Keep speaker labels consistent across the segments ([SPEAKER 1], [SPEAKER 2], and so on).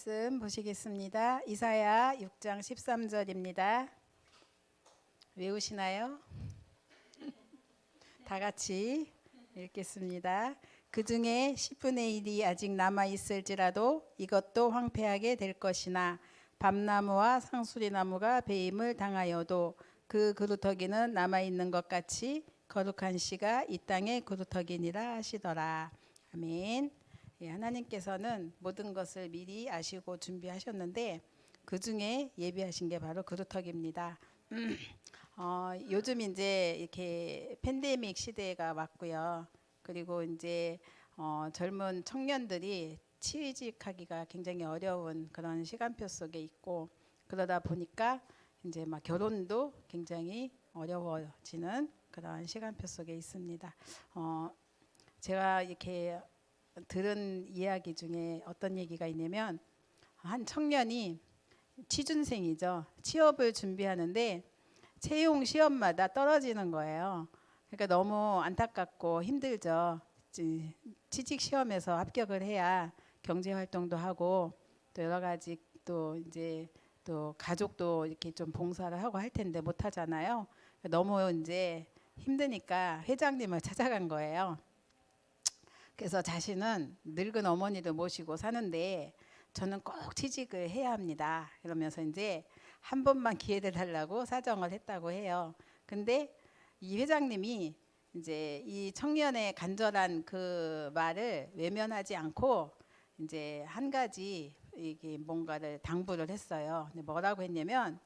[SPEAKER 1] 말씀 보시겠습니다. 이사야 6장 13절입니다. 외우시나요? 다 같이 읽겠습니다. 그 중에 10분의 1이 아직 남아 있을지라도 이것도 황폐하게 될 것이나 밤나무와 상수리나무가 배임을 당하여도 그 그루터기는 남아 있는 것 같이 거룩한 씨가 이 땅의 그루터기니라 하시더라. 아멘. 예, 하나님께서는 모든 것을 미리 아시고 준비하셨는데 그 중에 예비하신 게 바로 그루터기입니다. 요즘 이제 이렇게 팬데믹 시대가 왔고요. 그리고 이제 젊은 청년들이 취직하기가 굉장히 어려운 그런 시간표 속에 있고, 그러다 보니까 이제 막 결혼도 굉장히 어려워지는 그런 시간표 속에 있습니다. 제가 이렇게 들은 이야기 중에 어떤 얘기가 있냐면, 한 청년이 취준생이죠. 취업을 준비하는데 채용 시험마다 떨어지는 거예요. 그러니까 너무 안타깝고 힘들죠. 취직 시험에서 합격을 해야 경제 활동도 하고 또 여러 가지 또 이제 또 가족도 이렇게 좀 봉사를 하고 할 텐데 못 하잖아요. 너무 이제 힘드니까 회장님을 찾아간 거예요. 그래서 자신은 늙은 어머니를 모시고 사는데 저는 꼭 취직을 해야 합니다. 그러면서 이제 한 번만 기회를 달라고 사정을 했다고 해요. 근데 이 회장님이 이제 이 청년의 간절한 그 말을 외면하지 않고 이제 한 가지 이게 뭔가를 당부를 했어요. 근데 뭐라고 했냐면,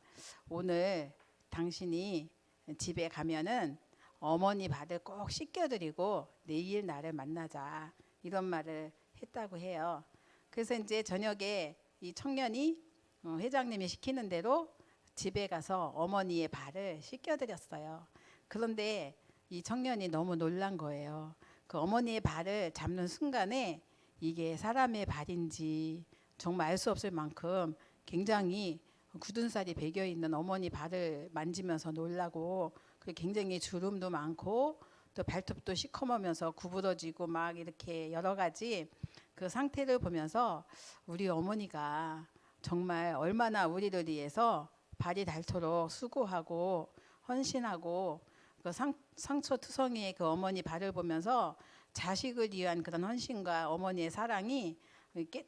[SPEAKER 1] 오늘 당신이 집에 가면은 어머니 발을 꼭 씻겨드리고 내일 나를 만나자, 이런 말을 했다고 해요. 그래서 이제 저녁에 이 청년이 회장님이 시키는 대로 집에 가서 어머니의 발을 씻겨드렸어요. 그런데 이 청년이 너무 놀란 거예요. 그 어머니의 발을 잡는 순간에 이게 사람의 발인지 정말 알 수 없을 만큼 굉장히 굳은 살이 배겨 있는 어머니 발을 만지면서 놀라고, 굉장히 주름도 많고 또 발톱도 시커머면서 구부러지고 막 이렇게 여러 가지 그 상태를 보면서 우리 어머니가 정말 얼마나 우리를 위해서 발이 닳도록 수고하고 헌신하고, 그 상처투성이의 그 어머니 발을 보면서 자식을 위한 그런 헌신과 어머니의 사랑이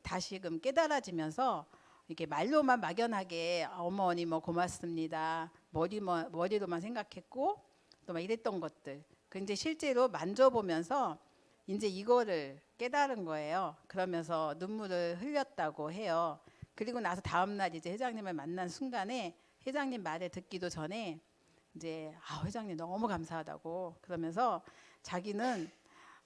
[SPEAKER 1] 다시금 깨달아지면서 이렇게 말로만 막연하게 어머니 뭐 고맙습니다, 머리로만 생각했고 또 막 이랬던 것들, 그 이제 실제로 만져보면서 이제 이거를 깨달은 거예요. 그러면서 눈물을 흘렸다고 해요. 그리고 나서 다음날 이제 회장님을 만난 순간에 회장님 말을 듣기도 전에 이제 회장님 너무 감사하다고 그러면서 자기는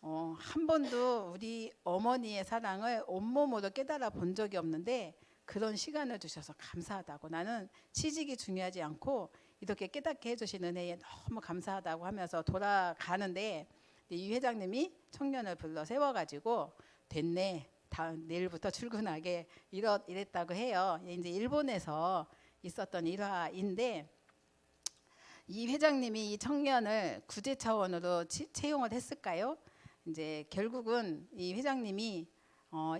[SPEAKER 1] 한 번도 우리 어머니의 사랑을 온몸으로 깨달아 본 적이 없는데 그런 시간을 주셔서 감사하다고, 나는 취직이 중요하지 않고 이렇게 깨닫게 해주신 은혜에 너무 감사하다고 하면서 돌아가는데, 이 회장님이 청년을 불러 세워가지고 됐네, 내일부터 출근하게 이랬다고 해요. 이제 일본에서 있었던 일화인데, 이 회장님이 이 청년을 구제 차원으로 채용을 했을까요? 이제 결국은 이 회장님이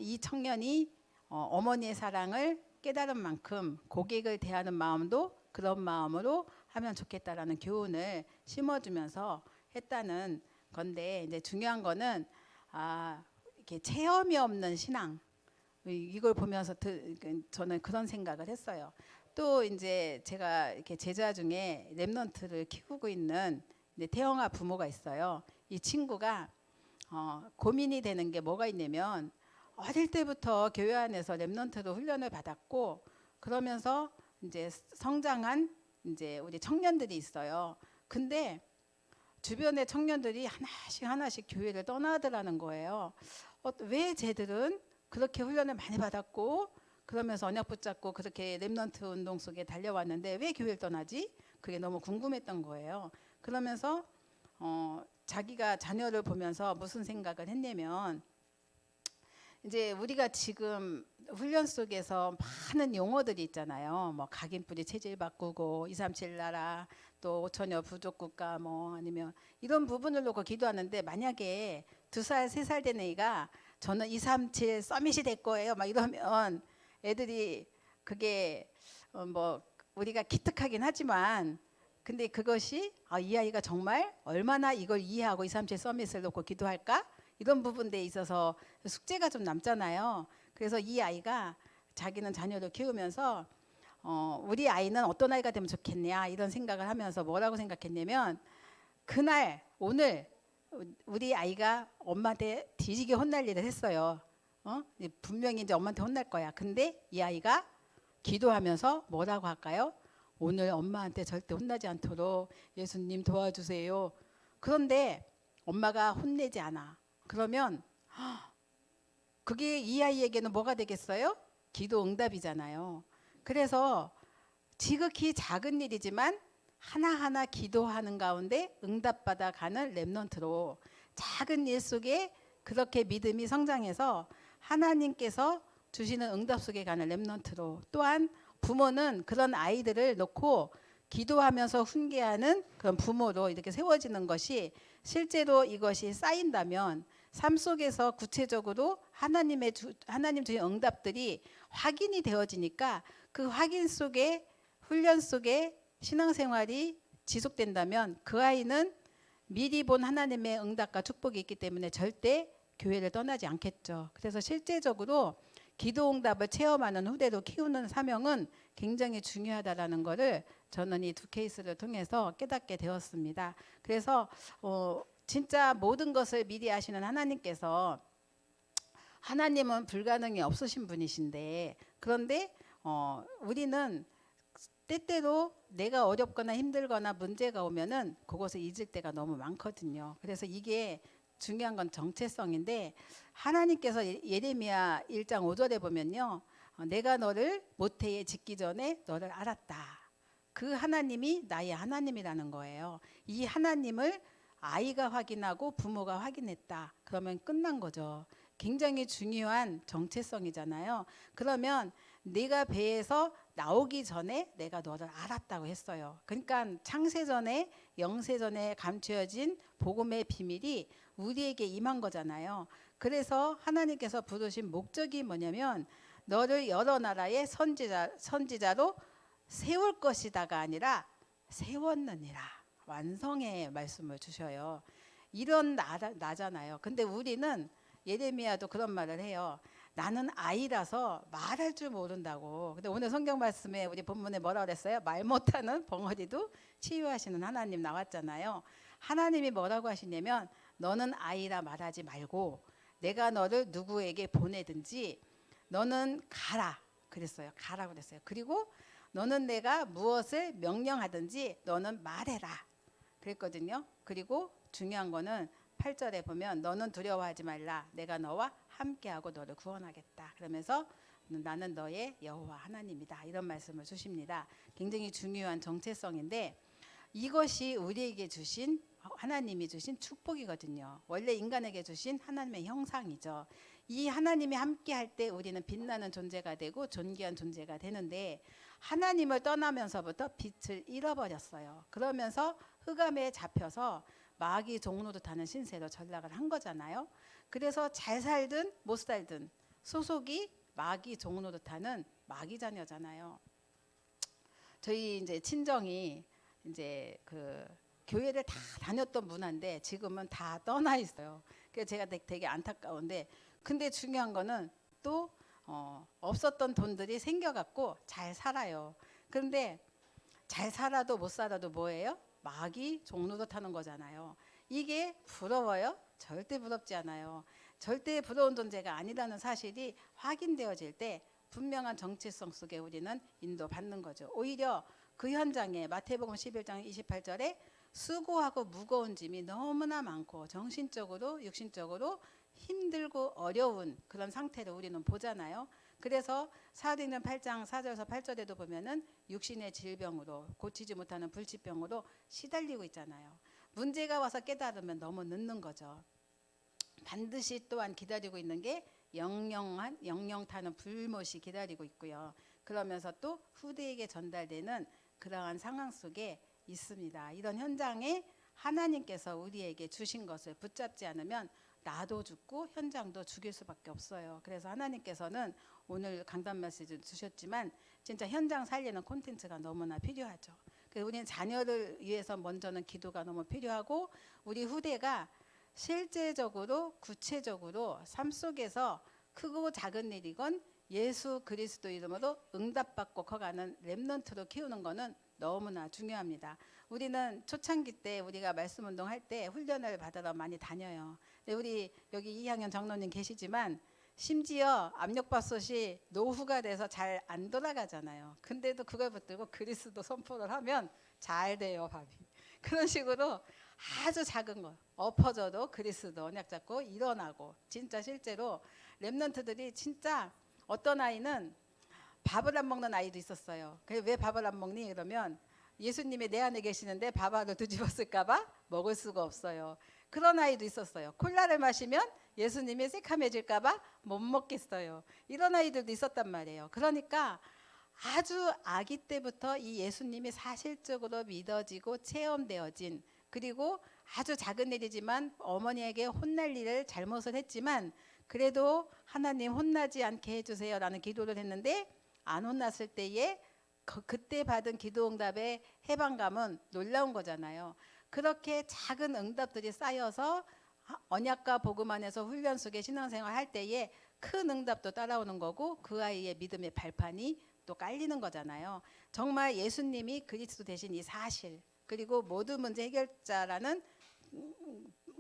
[SPEAKER 1] 이 청년이 어머니의 사랑을 깨달은 만큼 고객을 대하는 마음도 그런 마음으로 하면 좋겠다라는 교훈을 심어주면서 했다는 건데, 이제 중요한 거는 이렇게 체험이 없는 신앙, 이걸 보면서 저는 그런 생각을 했어요. 또 이제 제가 이렇게 제자 중에 랩런트를 키우고 있는 태영아 부모가 있어요. 이 친구가 고민이 되는 게 뭐가 있냐면, 어릴 때부터 교회 안에서 랩런트로 훈련을 받았고 그러면서 이제 성장한 이제 우리 청년들이 있어요. 근데 주변의 청년들이 하나씩 교회를 떠나더라는 거예요. 왜 쟤들은 그렇게 훈련을 많이 받았고 그러면서 언약 붙잡고 그렇게 랩런트 운동 속에 달려왔는데 왜 교회를 떠나지? 그게 너무 궁금했던 거예요. 그러면서 자기가 자녀를 보면서 무슨 생각을 했냐면, 이제 우리가 지금 훈련 속에서 많은 용어들이 있잖아요. 뭐 각인뿌리 체질 바꾸고 237 나라, 또 5천여 부족 국가, 뭐 아니면 이런 부분을 놓고 기도하는데, 만약에 2살, 3살 된 애가 저는 237 서밋이 될 거예요 막 이러면 애들이 그게 뭐 우리가 기특하긴 하지만 근데 그것이 이 아이가 정말 얼마나 이걸 이해하고 237 서밋을 놓고 기도할까? 이런 부분에 있어서 숙제가 좀 남잖아요. 그래서 이 아이가 자기는 자녀를 키우면서 우리 아이는 어떤 아이가 되면 좋겠냐 이런 생각을 하면서 뭐라고 생각했냐면 그날 오늘 우리 아이가 엄마한테 뒤지게 혼날 일을 했어요. 분명히 이제 엄마한테 혼날 거야. 근데 이 아이가 기도하면서 뭐라고 할까요? 오늘 엄마한테 절대 혼나지 않도록 예수님 도와주세요. 그런데 엄마가 혼내지 않아. 그러면 그게 이 아이에게는 뭐가 되겠어요? 기도 응답이잖아요. 그래서 지극히 작은 일이지만 하나하나 기도하는 가운데 응답받아 가는 렘넌트로 작은 일 속에 그렇게 믿음이 성장해서 하나님께서 주시는 응답 속에 가는 렘넌트로 또한 부모는 그런 아이들을 놓고 기도하면서 훈계하는 그런 부모로 이렇게 세워지는 것이 실제로 이것이 쌓인다면 삶 속에서 구체적으로 하나님 주신 응답들이 확인이 되어지니까 그 확인 속에 훈련 속에 신앙생활이 지속된다면 그 아이는 미리 본 하나님의 응답과 축복이 있기 때문에 절대 교회를 떠나지 않겠죠. 그래서 실제적으로 기도 응답을 체험하는 후대로 키우는 사명은 굉장히 중요하다라는 것을 저는 이 두 케이스를 통해서 깨닫게 되었습니다. 그래서 진짜 모든 것을 미리 아시는 하나님께서 하나님은 불가능이 없으신 분이신데 그런데 우리는 때때로 내가 어렵거나 힘들거나 문제가 오면은 그것을 잊을 때가 너무 많거든요. 그래서 이게 중요한 건 정체성인데 하나님께서 예레미야 1장 5절에 보면요. 내가 너를 모태에 짓기 전에 너를 알았다. 그 하나님이 나의 하나님이라는 거예요. 이 하나님을 아이가 확인하고 부모가 확인했다. 그러면 끝난 거죠. 굉장히 중요한 정체성이잖아요. 그러면 네가 배에서 나오기 전에 내가 너를 알았다고 했어요. 그러니까 창세전에 영세전에 감추어진 복음의 비밀이 우리에게 임한 거잖아요. 그래서 하나님께서 부르신 목적이 뭐냐면 너를 여러 나라의 선지자로 세울 것이다가 아니라 세웠느니라. 완성의 말씀을 주셔요. 이런 나잖아요. 근데 우리는 예레미야도 그런 말을 해요. 나는 아이라서 말할 줄 모른다고. 근데 오늘 성경 말씀에 우리 본문에 뭐라 그랬어요? 말 못하는 벙어리도 치유하시는 하나님 나왔잖아요. 하나님이 뭐라고 하시냐면 너는 아이라 말하지 말고 내가 너를 누구에게 보내든지 너는 가라 그랬어요. 가라 그랬어요. 그리고 너는 내가 무엇을 명령하든지 너는 말해라 그랬거든요. 그리고 중요한 거는 8절에 보면 너는 두려워하지 말라. 내가 너와 함께하고 너를 구원하겠다. 그러면서 나는 너의 여호와 하나님이다. 이런 말씀을 주십니다. 굉장히 중요한 정체성인데 이것이 우리에게 주신 하나님이 주신 축복이거든요. 원래 인간에게 주신 하나님의 형상이죠. 이 하나님이 함께할 때 우리는 빛나는 존재가 되고 존귀한 존재가 되는데 하나님을 떠나면서부터 빛을 잃어버렸어요. 그러면서 흑암에 잡혀서 마귀 종로도 타는 신세로 전락을 한 거잖아요. 그래서 잘 살든 못 살든 소속이 마귀 종로도 타는 마귀 자녀잖아요. 저희 이제 친정이 이제 그 교회를 다 다녔던 문화인데 지금은 다 떠나 있어요. 그래서 제가 되게 안타까운데 근데 중요한 거는 또 없었던 돈들이 생겨갖고 잘 살아요. 그런데 잘 살아도 못 살아도 뭐예요? 마귀 종로도 타는 거잖아요. 이게 부러워요? 절대 부럽지 않아요. 절대 부러운 존재가 아니라는 사실이 확인되어질 때 분명한 정체성 속에 우리는 인도받는 거죠. 오히려 그 현장에 마태복음 11장 28절에 수고하고 무거운 짐이 너무나 많고 정신적으로 육신적으로 힘들고 어려운 그런 상태를 우리는 보잖아요. 그래서 사도행전 8장 4절에서 8절에도 보면은 육신의 질병으로 고치지 못하는 불치병으로 시달리고 있잖아요. 문제가 와서 깨달으면 너무 늦는 거죠. 반드시 또한 기다리고 있는 게 영영 타는 불못이 기다리고 있고요. 그러면서 또 후대에게 전달되는 그러한 상황 속에 있습니다. 이런 현장에 하나님께서 우리에게 주신 것을 붙잡지 않으면 나도 죽고 현장도 죽일 수밖에 없어요. 그래서 하나님께서는 오늘 강단 메시지 주셨지만 진짜 현장 살리는 콘텐츠가 너무나 필요하죠. 그래서 우리는 자녀를 위해서 먼저는 기도가 너무 필요하고 우리 후대가 실제적으로 구체적으로 삶 속에서 크고 작은 일이건 예수 그리스도 이름으로 응답받고 커가는 렘넌트로 키우는 것은 너무나 중요합니다. 우리는 초창기 때 우리가 말씀 운동할 때 훈련을 받으러 많이 다녀요. 근데 우리 여기 2학년 장로님 계시지만 심지어 압력밥솥이 노후가 돼서 잘 안 돌아가잖아요. 근데도 그걸 붙들고 그리스도 선포를 하면 잘 돼요, 밥이. 그런 식으로 아주 작은 거 엎어져도 그리스도 언약 잡고 일어나고 진짜 실제로 렘넌트들이 진짜 어떤 아이는 밥을 안 먹는 아이도 있었어요. 왜 밥을 안 먹니? 그러면 예수님이 내 안에 계시는데 밥알을 뒤집었을까 봐 먹을 수가 없어요. 그런 아이도 있었어요. 콜라를 마시면 예수님이 새카매질까 봐 못 먹겠어요. 이런 아이들도 있었단 말이에요. 그러니까 아주 아기 때부터 이 예수님이 사실적으로 믿어지고 체험되어진, 그리고 아주 작은 일이지만 어머니에게 혼날 일을 잘못을 했지만 그래도 하나님 혼나지 않게 해주세요 라는 기도를 했는데 안 혼났을 때에 그때 받은 기도 응답의 해방감은 놀라운 거잖아요. 그렇게 작은 응답들이 쌓여서 언약과 복음 안에서 훈련 속에 신앙생활 할 때에 큰 응답도 따라오는 거고 그 아이의 믿음의 발판이 또 깔리는 거잖아요. 정말 예수님이 그리스도 되신 이 사실, 그리고 모든 문제 해결자라는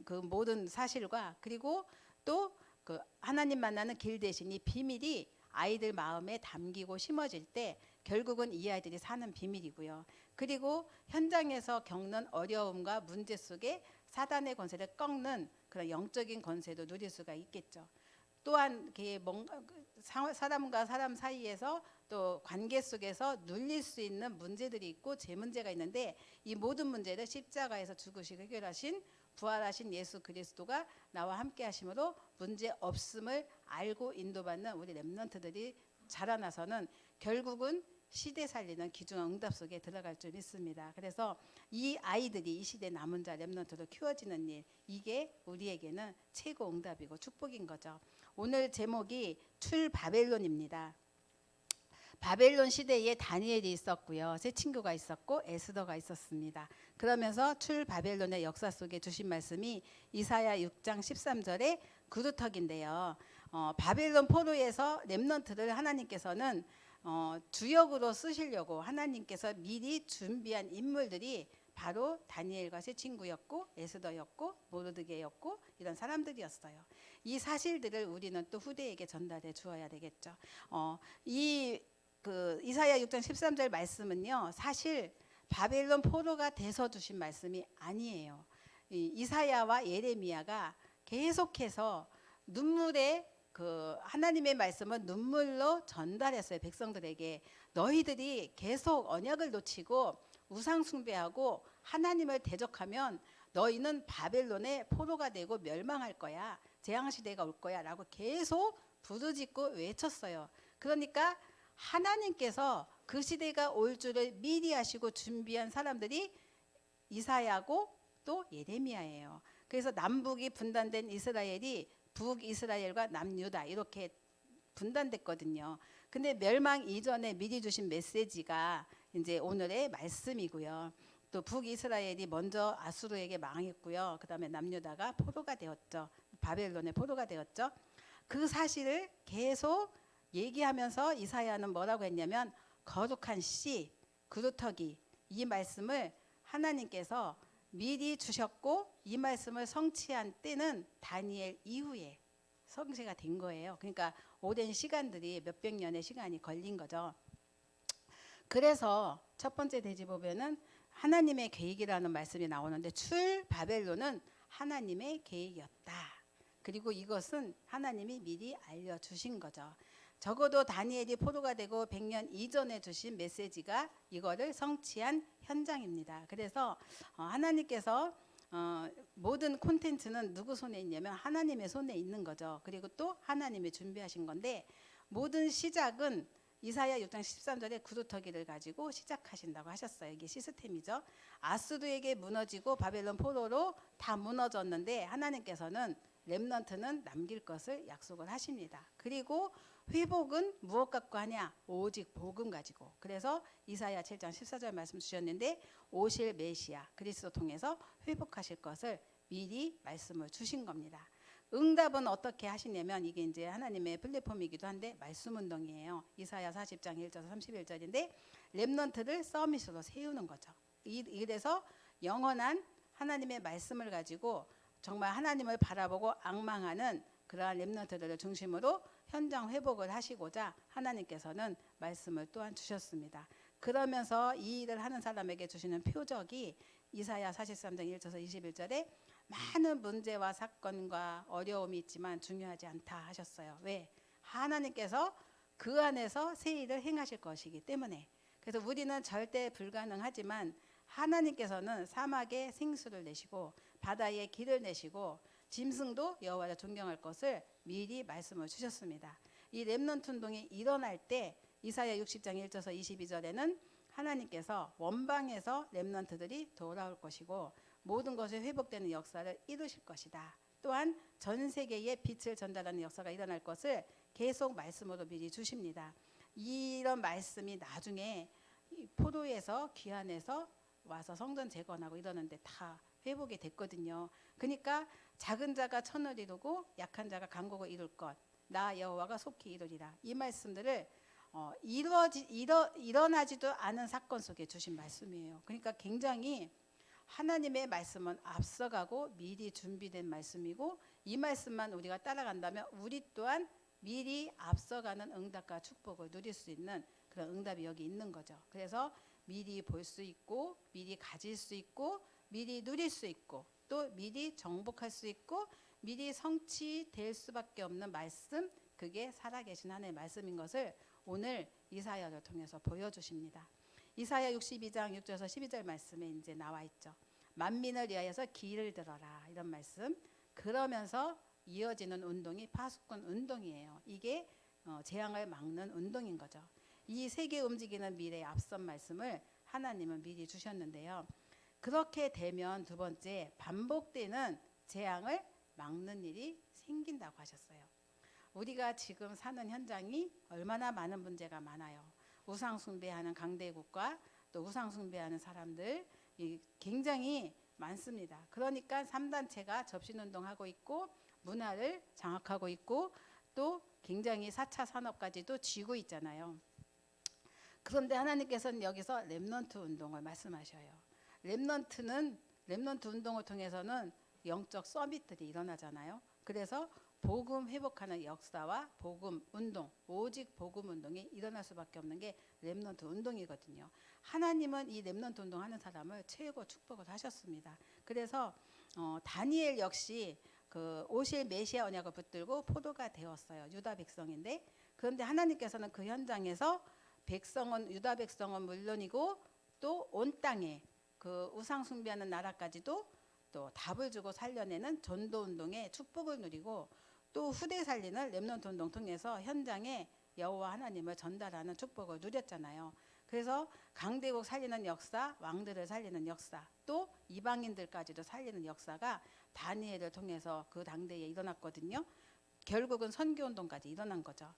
[SPEAKER 1] 그 모든 사실과, 그리고 또 그 하나님 만나는 길 대신 이 비밀이 아이들 마음에 담기고 심어질 때 결국은 이 아이들이 사는 비밀이고요. 그리고 현장에서 겪는 어려움과 문제 속에 사단의 권세를 꺾는 그런 영적인 권세도 누릴 수가 있겠죠. 또한 사람과 사람 사이에서 또 관계 속에서 눌릴 수 있는 문제들이 있고 제 문제가 있는데 이 모든 문제를 십자가에서 죽으시고 해결하신 부활하신 예수 그리스도가 나와 함께 하심으로 문제 없음을 알고 인도받는 우리 렘넌트들이 자라나서는 결국은 시대 살리는 귀중한 응답 속에 들어갈 줄 믿습니다. 그래서 이 아이들이 이 시대 남은 자 렘넌트로 키워지는 일, 이게 우리에게는 최고 응답이고 축복인 거죠. 오늘 제목이 출바벨론입니다. 바벨론 시대에 다니엘이 있었고요. 세 친구가 있었고 에스더가 있었습니다. 그러면서 출바벨론의 역사 속에 주신 말씀이 이사야 6장 13절에 그루터기인데요. 바벨론 포로에서 렘넌트를 하나님께서는 주역으로 쓰시려고 하나님께서 미리 준비한 인물들이 바로 다니엘과 세 친구였고 에스더였고 모르드게였고 이런 사람들이었어요. 이 사실들을 우리는 또 후대에게 전달해 주어야 되겠죠. 이사야 6장 13절 말씀은요, 사실 바벨론 포로가 돼서 주신 말씀이 아니에요. 이사야와 예레미야가 계속해서 눈물의 하나님의 말씀은 눈물로 전달했어요. 백성들에게 너희들이 계속 언약을 놓치고 우상 숭배하고 하나님을 대적하면 너희는 바벨론의 포로가 되고 멸망할 거야. 재앙 시대가 올 거야 라고 계속 부르짖고 외쳤어요. 그러니까 하나님께서 그 시대가 올 줄을 미리 하시고 준비한 사람들이 이사야고 또 예레미야예요. 그래서 남북이 분단된 이스라엘이 북이스라엘과 남유다 이렇게 분단됐거든요. 근데 멸망 이전에 미리 주신 메시지가 이제 오늘의 말씀이고요. 또 북이스라엘이 먼저 아수르에게 망했고요. 그다음에 남유다가 포로가 되었죠. 바벨론의 포로가 되었죠. 그 사실을 계속 얘기하면서 이사야는 뭐라고 했냐면 거룩한 씨, 그루터기, 이 말씀을 하나님께서 미리 주셨고 이 말씀을 성취한 때는 다니엘 이후에 성취가 된 거예요. 그러니까 오랜 시간들이 몇백 년의 시간이 걸린 거죠. 그래서 첫 번째 대지 보면은 하나님의 계획이라는 말씀이 나오는데 출바벨론은 하나님의 계획이었다. 그리고 이것은 하나님이 미리 알려주신 거죠. 적어도 다니엘이 포로가 되고 100년 이전에 주신 메시지가 이거를 성취한 현장입니다. 그래서 하나님께서 모든 콘텐츠는 누구 손에 있냐면 하나님의 손에 있는 거죠. 그리고 또 하나님이 준비하신 건데 모든 시작은 이사야 6장 13절에 구두터기를 가지고 시작하신다고 하셨어요. 이게 시스템이죠. 아수르에게 무너지고 바벨론 포로로 다 무너졌는데 하나님께서는 렘넌트는 남길 것을 약속을 하십니다. 그리고 회복은 무엇 갖고 하냐? 오직 복음 가지고. 그래서 이사야 7장 14절 말씀 주셨는데 오실 메시아 그리스도 통해서 회복하실 것을 미리 말씀을 주신 겁니다. 응답은 어떻게 하시냐면 이게 이제 하나님의 플랫폼이기도 한데 말씀 운동이에요. 이사야 40장 1절 31절인데 렘넌트를 서밋으로 세우는 거죠. 이래서 영원한 하나님의 말씀을 가지고 정말 하나님을 바라보고 앙망하는 그러한 렘넌트들을 중심으로 현장 회복을 하시고자 하나님께서는 말씀을 또한 주셨습니다. 그러면서 이 일을 하는 사람에게 주시는 표적이 이사야 43장 1절에서 21절에 많은 문제와 사건과 어려움이 있지만 중요하지 않다 하셨어요. 왜? 하나님께서 그 안에서 새 일을 행하실 것이기 때문에. 그래서 우리는 절대 불가능하지만 하나님께서는 사막에 생수를 내시고 바다에 길을 내시고 짐승도 여호와를 존경할 것을 미리 말씀을 주셨습니다. 이 렘넌트 운동이 일어날 때 이사야 60장 1절에서 22절에는 하나님께서 원방에서 렘넌트들이 돌아올 것이고 모든 것이 회복되는 역사를 이루실 것이다. 또한 전 세계에 빛을 전달하는 역사가 일어날 것을 계속 말씀으로 미리 주십니다. 이런 말씀이 나중에 포로에서 귀환해서 와서 성전 재건하고 이러는데 다 회복이 됐거든요. 그러니까 작은 자가 천을 이루고 약한 자가 강국을 이룰 것, 나 여호와가 속히 이루리라. 이 말씀들을 일어나지도 않은 사건 속에 주신 말씀이에요. 그러니까 굉장히 하나님의 말씀은 앞서가고 미리 준비된 말씀이고 이 말씀만 우리가 따라간다면 우리 또한 미리 앞서가는 응답과 축복을 누릴 수 있는 그런 응답이 여기 있는 거죠. 그래서 미리 볼 수 있고 미리 가질 수 있고 미리 누릴 수 있고 또 미리 정복할 수 있고 미리 성취될 수밖에 없는 말씀, 그게 살아계신 하나님의 말씀인 것을 오늘 이사야를 통해서 보여주십니다. 이사야 62장 6절에서 12절 말씀에 이제 나와 있죠. 만민을 위하여서 길을 들어라 이런 말씀. 그러면서 이어지는 운동이 파수꾼 운동이에요. 이게 재앙을 막는 운동인 거죠. 이 세계 움직이는 미래의 앞선 말씀을 하나님은 미리 주셨는데요. 그렇게 되면 두 번째 반복되는 재앙을 막는 일이 생긴다고 하셨어요. 우리가 지금 사는 현장이 얼마나 많은 문제가 많아요. 우상 숭배하는 강대국과 또 우상 숭배하는 사람들 굉장히 많습니다. 그러니까 3단체가 접신운동하고 있고 문화를 장악하고 있고 또 굉장히 4차 산업까지도 쥐고 있잖아요. 그런데 하나님께서는 여기서 렘넌트 운동을 말씀하셔요. 렘넌트 운동을 통해서는 영적 서밋들이 일어나잖아요. 그래서 복음 회복하는 역사와 복음 운동, 오직 복음 운동이 일어날 수밖에 없는 게 렘넌트 운동이거든요. 하나님은 이 렘넌트 운동하는 사람을 최고 축복을 하셨습니다. 그래서 다니엘 역시 그 오실 메시아 언약을 붙들고 포로가 되었어요. 유다 백성인데 그런데 하나님께서는 그 현장에서 유다 백성은 물론이고 또 온 땅에 그 우상 숭배하는 나라까지도 또 답을 주고 살려내는 전도 운동의 축복을 누리고 또 후대 살리는 렘넌트 운동 통해서 현장에 여호와 하나님을 전달하는 축복을 누렸잖아요. 그래서 강대국 살리는 역사, 왕들을 살리는 역사, 또 이방인들까지도 살리는 역사가 다니엘을 통해서 그 당대에 일어났거든요. 결국은 선교운동까지 일어난 거죠.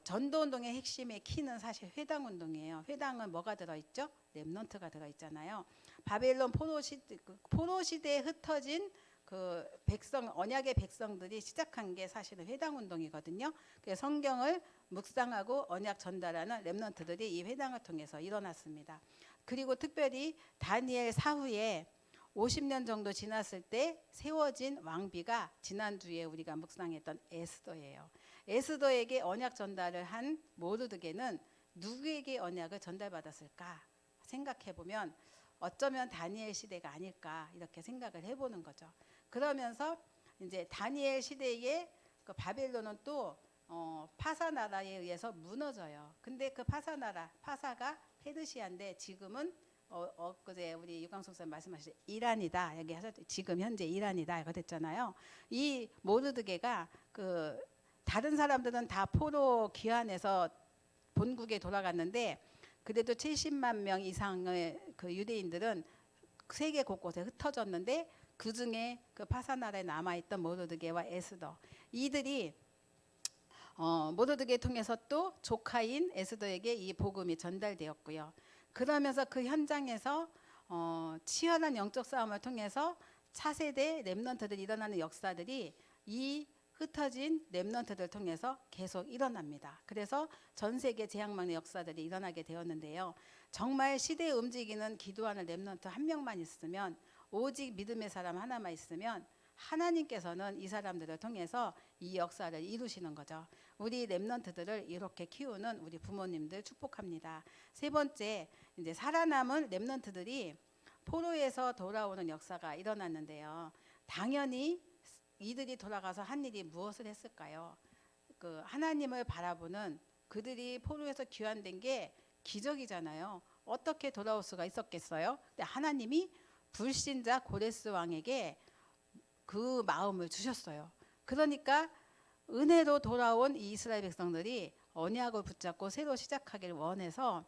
[SPEAKER 1] 전도운동의 핵심의 키는 사실 회당운동이에요. 회당은 뭐가 들어있죠? 렘넌트가 들어있잖아요. 바벨론 포로시대에 흩어진 그 언약의 백성들이 시작한 게 사실은 회당운동이거든요. 그래서 성경을 묵상하고 언약 전달하는 렘넌트들이 이 회당을 통해서 일어났습니다. 그리고 특별히 다니엘 사후에 50년 정도 지났을 때 세워진 왕비가 지난주에 우리가 묵상했던 에스더예요. 에스더에게 언약 전달을 한 모르드게는 누구에게 언약을 전달받았을까 생각해보면 어쩌면 다니엘 시대가 아닐까 이렇게 생각을 해보는 거죠. 그러면서 이제 다니엘 시대에 그 바벨론은 또 파사 나라에 의해서 무너져요. 근데 그 파사가 페르시아인데 지금은 그제 우리 유광석 선생님 말씀하신 이란이다 여기 하셨죠. 지금 현재 이란이다 이거 됐잖아요. 이 모르드게가 그 다른 사람들은 다 포로 귀환해서 본국에 돌아갔는데 그래도 70만 명 이상의 그 유대인들은 세계 곳곳에 흩어졌는데 그 중에 그 파사나라에 남아있던 모르드게와 에스더, 이들이 모르드게 통해서 또 조카인 에스더에게 이 복음이 전달되었고요. 그러면서 그 현장에서 치열한 영적 싸움을 통해서 차세대 렘넌트들이 일어나는 역사들이 이 흩어진 렘넌트들을 통해서 계속 일어납니다. 그래서 전 세계 재앙망의 역사들이 일어나게 되었는데요. 정말 시대에 움직이는 기도하는 렘넌트 한 명만 있으면, 오직 믿음의 사람 하나만 있으면 하나님께서는 이 사람들을 통해서 이 역사를 이루시는 거죠. 우리 렘넌트들을 이렇게 키우는 우리 부모님들 축복합니다. 세 번째, 이제 살아남은 렘넌트들이 포로에서 돌아오는 역사가 일어났는데요. 당연히 이들이 돌아가서 한 일이 무엇을 했을까요? 그 하나님을 바라보는 그들이 포로에서 귀환된 게 기적이잖아요. 어떻게 돌아올 수가 있었겠어요? 근데 하나님이 불신자 고레스 왕에게 그 마음을 주셨어요. 그러니까 은혜로 돌아온 이 이스라엘 백성들이 언약을 붙잡고 새로 시작하기를 원해서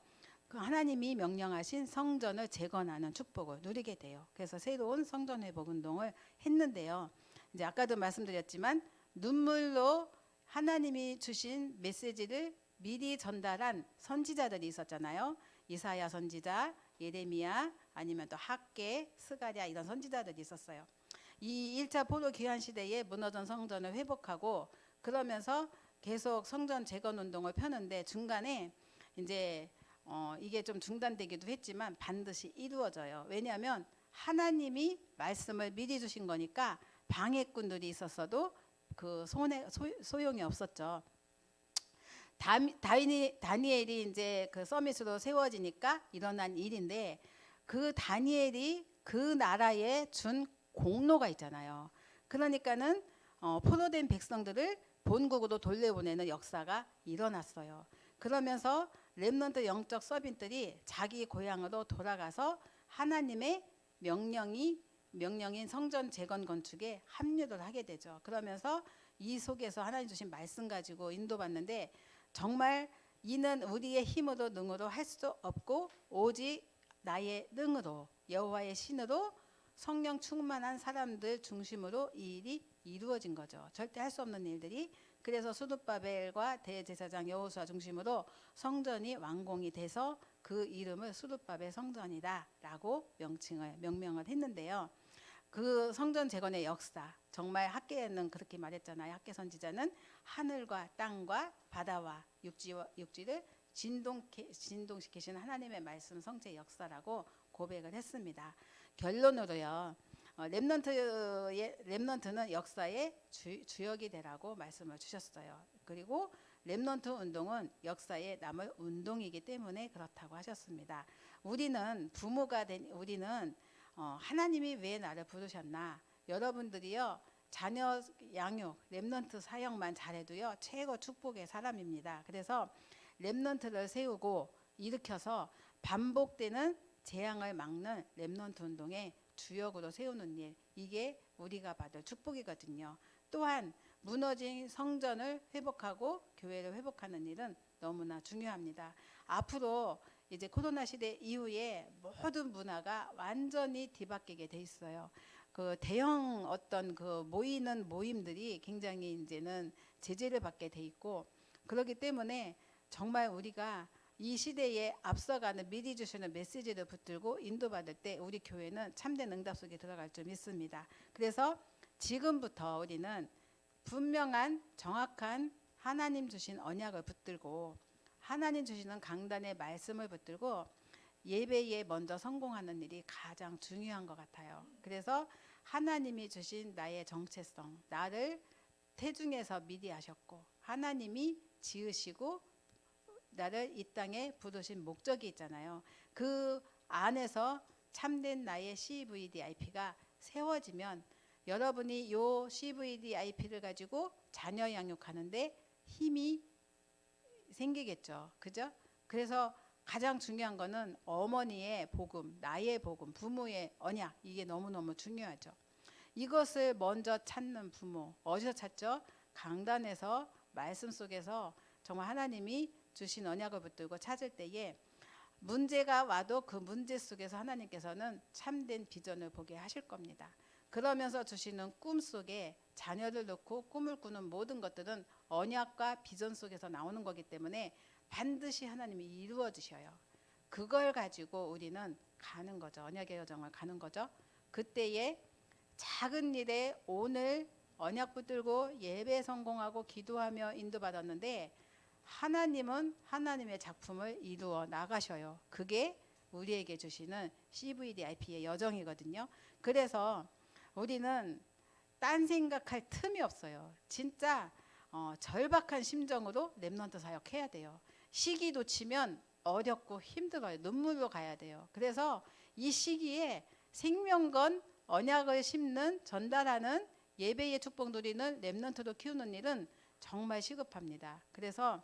[SPEAKER 1] 그 하나님이 명령하신 성전을 재건하는 축복을 누리게 돼요. 그래서 새로운 성전 회복 운동을 했는데요. 이제 아까도 말씀드렸지만 눈물로 하나님이 주신 메시지를 미리 전달한 선지자들이 있었잖아요. 이사야 선지자, 예레미야, 아니면 또 학개, 스가랴, 이런 선지자들이 있었어요. 이 1차 포로 귀환 시대에 무너진 성전을 회복하고 그러면서 계속 성전 재건 운동을 펴는데 중간에 이제 이게 좀 중단되기도 했지만 반드시 이루어져요. 왜냐하면 하나님이 말씀을 미리 주신 거니까 방해꾼들이 있었어도 그 소용이 없었죠. 다니엘이 이제 그 서밋으로 세워지니까 일어난 일인데, 그 다니엘이 그 나라에 준 공로가 있잖아요. 그러니까는 포로된 백성들을 본국으로 돌려보내는 역사가 일어났어요. 그러면서 렘넌트 영적 서빈들이 자기 고향으로 돌아가서 하나님의 명령인 성전 재건 건축에 합류를 하게 되죠. 그러면서 이 속에서 하나님 주신 말씀 가지고 인도받는데, 정말 이는 우리의 힘으로 능으로 할 수 없고 오직 나의 능으로 여호와의 신으로 성령 충만한 사람들 중심으로 이 일이 이루어진 거죠. 절대 할 수 없는 일들이. 그래서 수르바벨과 대제사장 여호수아 중심으로 성전이 완공이 돼서 그 이름을 수르바벨 성전이다라고 명명을 했는데요. 그 성전 재건의 역사, 정말 학개는 그렇게 말했잖아요. 학개 선지자는 하늘과 땅과 바다와 육지를 진동시키시는 하나님의 말씀 성체 역사라고 고백을 했습니다. 결론으로요, 렘넌트는 역사의 주역이 되라고 말씀을 주셨어요. 그리고 렘넌트 운동은 역사에 남을 운동이기 때문에 그렇다고 하셨습니다. 우리는 부모가 된 우리는 하나님이 왜 나를 부르셨나? 여러분들이요, 자녀 양육, 렘넌트 사역만 잘해도요 최고 축복의 사람입니다. 그래서 렘넌트를 세우고 일으켜서 반복되는 재앙을 막는 렘넌트 운동의 주역으로 세우는 일, 이게 우리가 받을 축복이거든요. 또한 무너진 성전을 회복하고 교회를 회복하는 일은 너무나 중요합니다. 앞으로 이제 코로나 시대 이후에 모든 문화가 완전히 뒤바뀌게 돼 있어요. 그 대형 어떤 그 모이는 모임들이 굉장히 이제는 제재를 받게 돼 있고, 그렇기 때문에 정말 우리가 이 시대에 앞서가는 미리 주시는 메시지를 붙들고 인도받을 때 우리 교회는 참된 응답 속에 들어갈 줄 믿습니다. 그래서 지금부터 우리는 분명한 정확한 하나님 주신 언약을 붙들고 하나님 주시는 강단의 말씀을 붙들고 예배에 먼저 성공하는 일이 가장 중요한 것 같아요. 그래서 하나님이 주신 나의 정체성, 나를 태중에서 미리 하셨고 하나님이 지으시고 나를 이 땅에 부르신 목적이 있잖아요. 그 안에서 참된 나의 CVDIP가 세워지면 여러분이 요 CVDIP를 가지고 자녀 양육하는데 힘이 생기겠죠. 그죠? 그래서 가장 중요한 거는 어머니의 복음, 나의 복음, 부모의 언약, 이게 너무너무 중요하죠. 이것을 먼저 찾는 부모, 어디서 찾죠? 강단에서 말씀 속에서 정말 하나님이 주신 언약을 붙들고 찾을 때에 문제가 와도 그 문제 속에서 하나님께서는 참된 비전을 보게 하실 겁니다. 그러면서 주시는 꿈 속에 자녀를 놓고 꿈을 꾸는 모든 것들은 언약과 비전 속에서 나오는 거기 때문에 반드시 하나님이 이루어 주셔요. 그걸 가지고 우리는 가는 거죠. 언약의 여정을 가는 거죠. 그때에 작은 일에 오늘 언약 붙들고 예배 성공하고 기도하며 인도받았는데 하나님은 하나님의 작품을 이루어 나가셔요. 그게 우리에게 주시는 CVDIP의 여정이거든요. 그래서 우리는 딴 생각할 틈이 없어요. 진짜 절박한 심정으로 렘넌트 사역해야 돼요. 시기 놓치면 어렵고 힘들어요. 눈물로 가야 돼요. 그래서 이 시기에 생명건 언약을 심는 전달하는 예배의 축복 누리는 렘넌트로 키우는 일은 정말 시급합니다. 그래서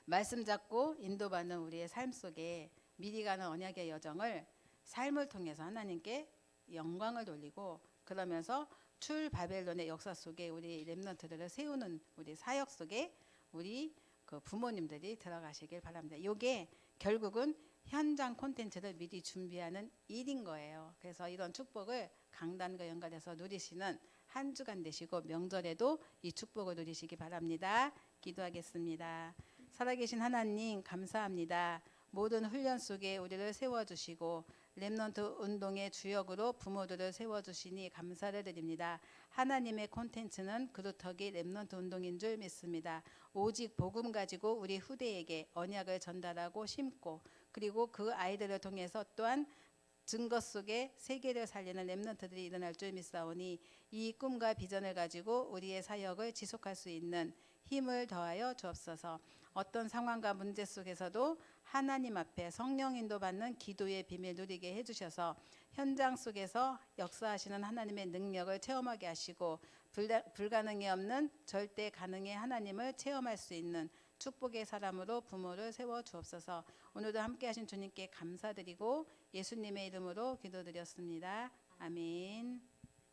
[SPEAKER 1] 말씀 잡고 인도받는 우리의 삶 속에 미리 가는 언약의 여정을 삶을 통해서 하나님께 영광을 돌리고 그러면서 출 바벨론의 역사 속에 우리 렘넌트들을 세우는 우리 사역 속에 우리 그 부모님들이 들어가시길 바랍니다. 이게 결국은 현장 콘텐츠를 미리 준비하는 일인 거예요. 그래서 이런 축복을 강단과 연관해서 누리시는 한 주간 되시고 명절에도 이 축복을 누리시기 바랍니다. 기도하겠습니다. 살아계신 하나님 감사합니다. 모든 훈련 속에 우리를 세워주시고 렘넌트 운동의 주역으로 부모들을 세워주시니 감사를 드립니다. 하나님의 콘텐츠는 그루터기 렘넌트 운동인 줄 믿습니다. 오직 복음 가지고 우리 후대에게 언약을 전달하고 심고 그리고 그 아이들을 통해서 또한 증거 속에 세계를 살리는 렘넌트들이 일어날 줄 믿사오니 이 꿈과 비전을 가지고 우리의 사역을 지속할 수 있는 힘을 더하여 주옵소서. 어떤 상황과 문제 속에서도 하나님 앞에 성령 인도받는 기도의 비밀 누리게 해주셔서 현장 속에서 역사하시는 하나님의 능력을 체험하게 하시고 불가능이 없는 절대 가능의 하나님을 체험할 수 있는 축복의 사람으로 부모를 세워 주옵소서. 오늘도 함께하신 주님께 감사드리고 예수님의 이름으로 기도드렸습니다. 아멘.